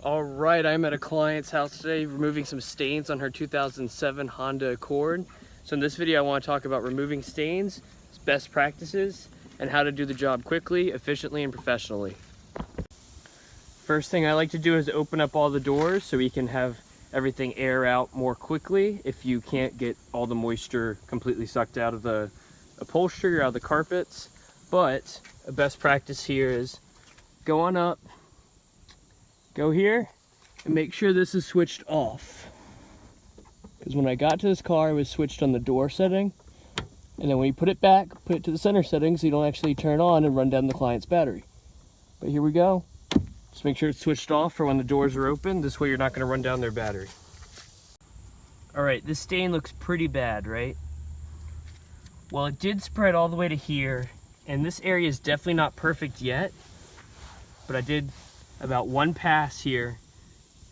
All right, I'm at a client's house today removing some stains on her 2007 Honda Accord. So in this video I want to talk about removing stains, best practices, and how to do the job quickly, efficiently, and professionally. First thing I like to do is open up all the doors so we can have everything air out more quickly if you can't get all the moisture completely sucked out of the upholstery or out of the carpets. But a best practice here is go on up, go here, and make sure this is switched off. Because when I got to this car, it was switched on the door setting. And then when you put it back, put it to the center setting so you don't actually turn on and run down the client's battery. But here we go. Just make sure it's switched off for when the doors are open. This way you're not going to run down their battery. Alright, this stain looks pretty bad, right? Well, it did spread all the way to here. And this area is definitely not perfect yet. But I did about one pass here.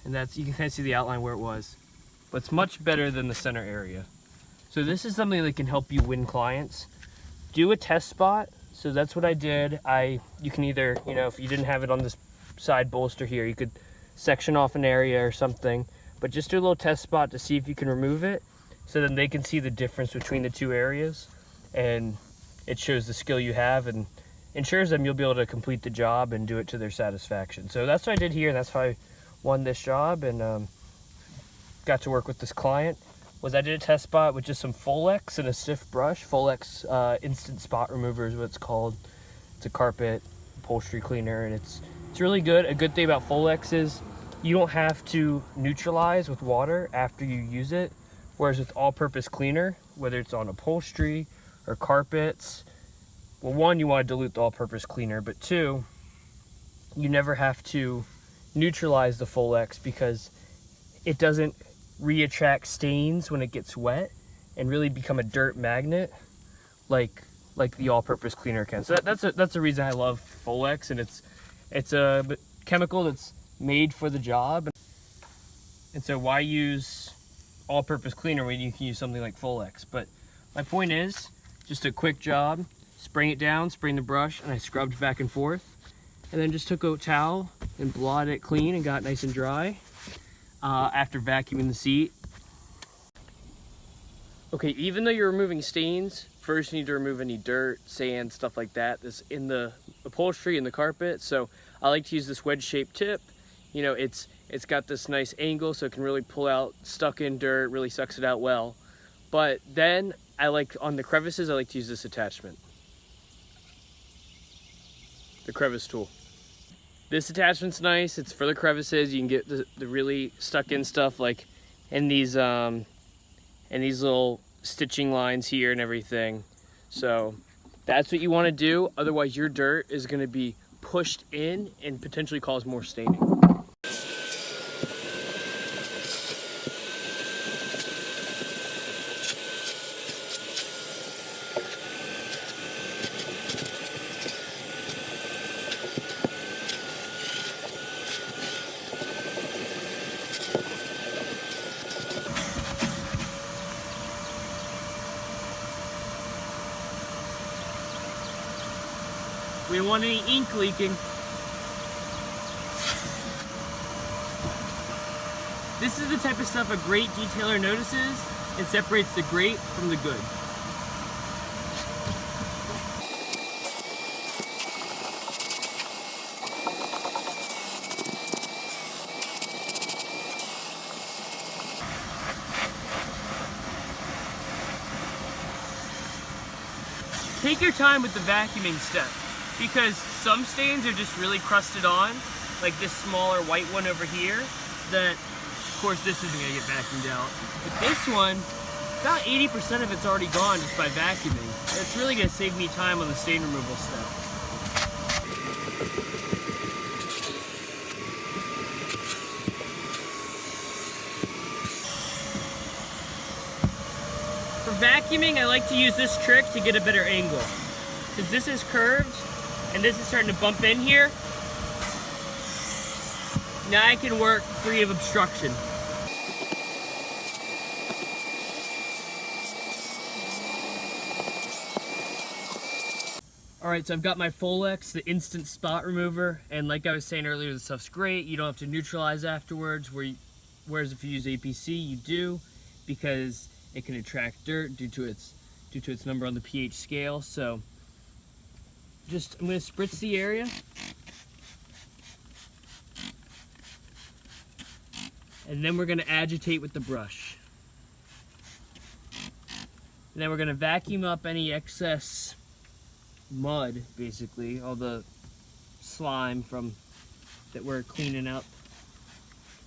And that's, you can kind of see the outline where it was. But it's much better than the center area. So this is something that can help you win clients. Do a test spot. So that's what I did. You can either, if you didn't have it on this side bolster here, you could section off an area or something. But just do a little test spot to see if you can remove it. So then they can see the difference between the two areas. And it shows the skill you have and ensures them you'll be able to complete the job and do it to their satisfaction. So that's what I did here, and that's how I won this job and got to work with this client. Was I did a test spot with just some Folex and a stiff brush. Folex Instant Spot Remover is what it's called. It's a carpet upholstery cleaner, and it's really good. A good thing about Folex is you don't have to neutralize with water after you use it, whereas with all-purpose cleaner, whether it's on upholstery or carpets, well, one, you want to dilute the all-purpose cleaner, but two, you never have to neutralize the Folex because it doesn't re-attract stains when it gets wet and really become a dirt magnet like the all-purpose cleaner can. So that's the reason I love Folex, and it's a chemical that's made for the job. And so why use all-purpose cleaner when you can use something like Folex? But my point is, just a quick job, spraying it down, spraying the brush, and I scrubbed back and forth, and then just took a towel and blotted it clean and got nice and dry after vacuuming the seat. Okay, even though you're removing stains, first you need to remove any dirt, sand, stuff like that that's in the upholstery and the carpet. So I like to use this wedge-shaped tip. It's got this nice angle so it can really pull out stuck in dirt, really sucks it out well. But then on the crevices, I like to use this attachment. The crevice tool. This attachment's nice. It's for the crevices. You can get the really stuck in stuff like in these little stitching lines here and everything. So that's what you want to do. Otherwise your dirt is going to be pushed in and potentially cause more staining. We don't want any ink leaking. This is the type of stuff a great detailer notices and separates the great from the good. Take your time with the vacuuming step, because some stains are just really crusted on, like this smaller white one over here, that of course this isn't going to get vacuumed out. But this one, about 80% of it's already gone just by vacuuming. It's really going to save me time on the stain removal step. For vacuuming, I like to use this trick to get a better angle. Because this is curved, and this is starting to bump in here. Now I can work free of obstruction. All right, so I've got my Folex, the instant spot remover, and like I was saying earlier, the stuff's great. You don't have to neutralize afterwards, whereas if you use APC, you do, because it can attract dirt due to its number on the pH scale. So I'm gonna spritz the area. And then we're gonna agitate with the brush. And then we're gonna vacuum up any excess mud, basically, all the slime that we're cleaning up.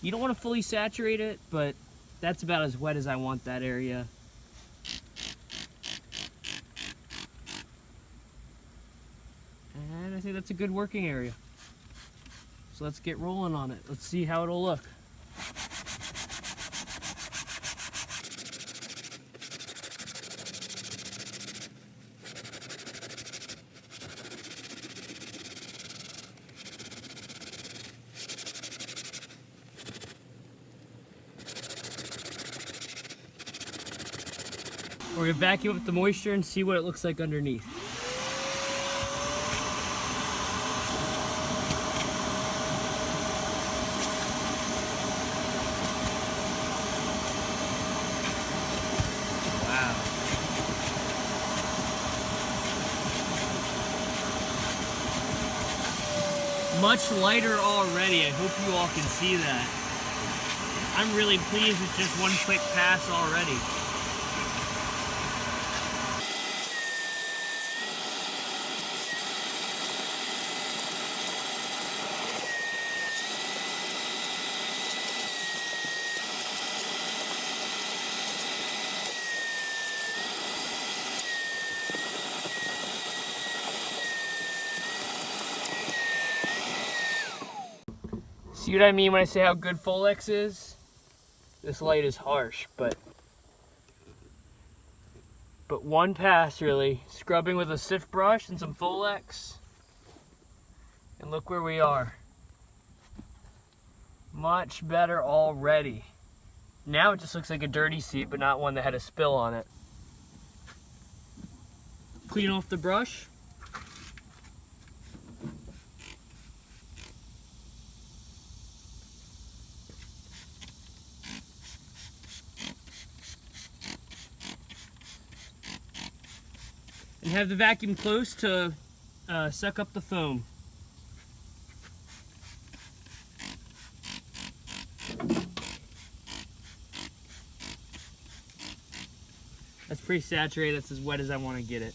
You don't want to fully saturate it, but that's about as wet as I want that area. And I think that's a good working area. So let's get rolling on it. Let's see how it'll look. We're gonna vacuum up the moisture and see what it looks like underneath. Wow. Much lighter already. I hope you all can see that. I'm really pleased with just one quick pass already. See what I mean when I say how good Folex is? This light is harsh, but one pass really, scrubbing with a Sif brush and some Folex, and look where we are. Much better already. Now it just looks like a dirty seat, but not one that had a spill on it. Clean off the brush. And have the vacuum close to suck up the foam. That's pretty saturated. That's as wet as I want to get it.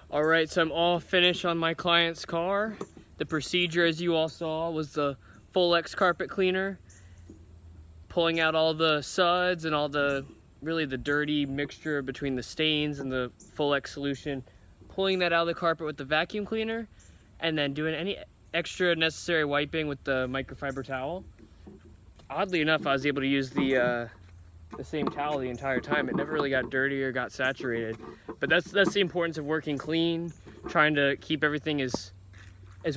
All right, so I'm all finished on my client's car. The procedure, as you all saw, was the Folex carpet cleaner, pulling out all the suds and all really the dirty mixture between the stains and the Folex solution, pulling that out of the carpet with the vacuum cleaner, and then doing any extra necessary wiping with the microfiber towel. Oddly enough, I was able to use the same towel the entire time. It never really got dirty or got saturated. But that's the importance of working clean, trying to keep everything as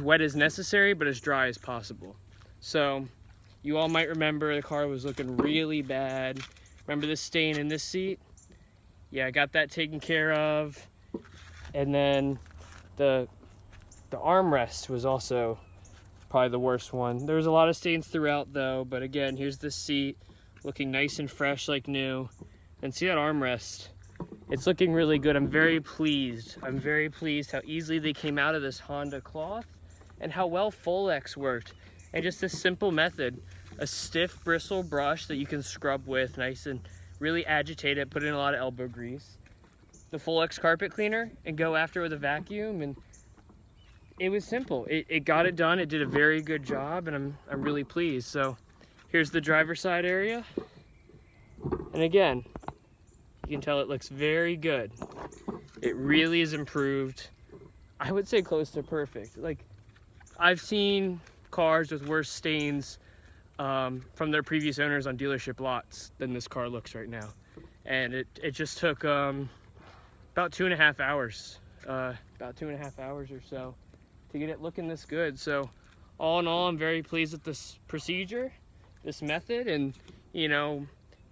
wet as necessary, but as dry as possible. So you all might remember the car was looking really bad. Remember this stain in this seat? Yeah, I got that taken care of. And then the armrest was also probably the worst one. There was a lot of stains throughout though, but again, here's the seat looking nice and fresh like new. And see that armrest? It's looking really good. I'm very pleased. I'm very pleased how easily they came out of this Honda cloth and how well Folex worked. And just this simple method, a stiff bristle brush that you can scrub with, nice and really agitate it, put in a lot of elbow grease, the Folex carpet cleaner, and go after it with a vacuum. And it was simple. It got it done. It did a very good job, and I'm really pleased. So here's the driver's side area. And again, you can tell it looks very good. It really is improved. I would say close to perfect. Like, I've seen cars with worse stains from their previous owners on dealership lots than this car looks right now. And it just took about 2.5 hours, about 2.5 hours or so to get it looking this good. So all in all, I'm very pleased with this procedure, this method, and you know,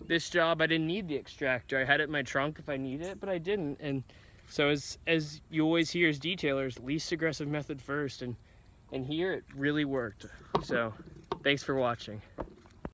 this job I didn't need the extractor. I had it in my trunk if I need it, but I didn't. And so as you always hear as detailers, least aggressive method first, and here it really worked. So thanks for watching.